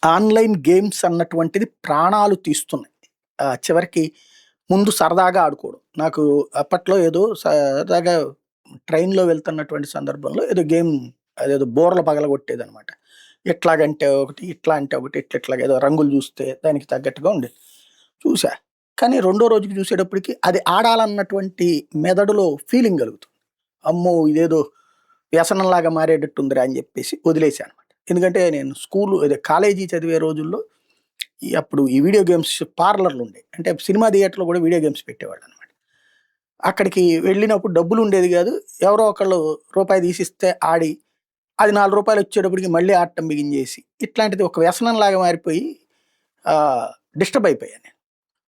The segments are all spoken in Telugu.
ఆన్‌లైన్ గేమ్స్ అన్నటువంటిది ప్రాణాలు తీస్తున్నాయి. చివరికి ముందు సరదాగా ఆడుకోవడం. నాకు అప్పట్లో ఏదో సరదాగా ట్రైన్‌లో వెళ్తున్నటువంటి సందర్భంలో ఏదో గేమ్ అదేదో బోర్ల పగలగొట్టేదనమాట. ఎట్లాగంటే ఒకటి, ఇట్లా అంటే ఒకటి, ఇట్లా ఏదో రంగులు చూస్తే దానికి తగ్గట్టుగా ఉండేది. చూసా. కానీ రెండో రోజుకి చూసేటప్పటికి అది ఆడాలన్నటువంటి మెదడులో ఫీలింగ్ కలుగుతుంది. అమ్మో! ఇదేదో వ్యసనంలాగా మారేటట్టుందిరా అని చెప్పేసి వదిలేసా అనమాట. ఎందుకంటే నేను కాలేజీ చదివే రోజుల్లో అప్పుడు ఈ వీడియో గేమ్స్ పార్లర్‌లుండేయి. అంటే సినిమా థియేటర్‌లో కూడా వీడియో గేమ్స్ పెట్టేవాళ్ళనమాట. అక్కడికి వెళ్ళినప్పుడు డబ్బులుండేది గాదు. ఎవరో ఒకళ్ళు రూపాయి తీసిస్తే ఆడి, అది రూ. 4 వచ్చేటప్పటికి మళ్ళీ ఆడటం బిగించేసి, ఇట్లాంటిది ఒక వ్యసనంలాగా మారిపోయి డిస్టర్బ్ అయిపోయాను నేను.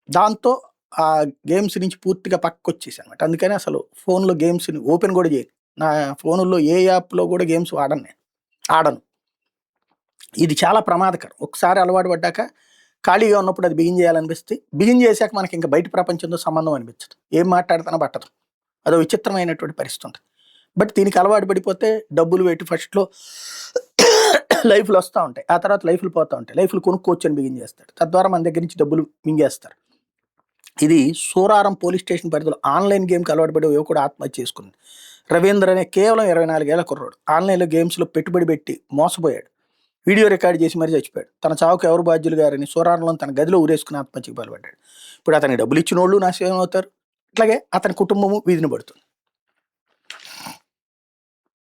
దాంతో ఆ గేమ్స్ నుంచి పూర్తిగా పక్కకొచ్చేసానమాట. అందుకని అసలు ఫోన్‌లో గేమ్స్‌ని ఓపెన్ గూడా చేయను. నా ఫోనుల్లో ఏ యాప్‌లో గూడా గేమ్స్ వాడను నేను. ఆడను. ఇది చాలా ప్రమాదకరం. ఒకసారి అలవాటు పడ్డాక ఖాళీగా ఉన్నప్పుడు అది బిగించేయాలనిపిస్తే, బిగించేసాక మనకింక బయట ప్రపంచంతో సంబంధం అనిపించదు. ఏం మాట్లాడుతానో పట్టదు. అదో విచిత్రమైనటువంటి పరిస్థితి ఉంటది. బట్ దీనికి అలవాటు పడిపోతే డబ్బులు పెట్టి ఫస్ట్‌లో లైఫ్‌లు వస్తా ఉంటాయి. ఆ తర్వాత లైఫ్‌లు పోతా ఉంటాయి. లైఫ్‌లు కొనుక్కోవచ్చని బిగించేస్తాడు. తద్వారా మన దగ్గర నుంచి డబ్బులు మింగేస్తారు. ఇది సూరారం పోలీస్ స్టేషన్ పరిధిలో ఆన్‌లైన్ గేమ్‌కి అలవాటు పడి ఓ యువకుడు ఆత్మహత్య చేసుకుంది. రవీంద్ర అనే కేవలం 24 ఏళ్ల కుర్రోడు. ఆన్‌లైన్‌లో గేమ్స్‌లో పెట్టుబడి పెట్టి మోసపోయాడు. వీడియో రికార్డ్ చేసి మరీ చచ్చిపోయాడు. తన చావుకు ఎవరు బాధ్యులు గారని సూరారంలోని తన గదిలో ఊరేసుకుని ఆత్మహత్యకు పాల్పడ్డాడు. ఇప్పుడు అతనికి డబ్బులు ఇచ్చినోళ్ళు నాశనం అవుతారు. అట్లాగే అతని కుటుంబము వీధిన పడుతుంది.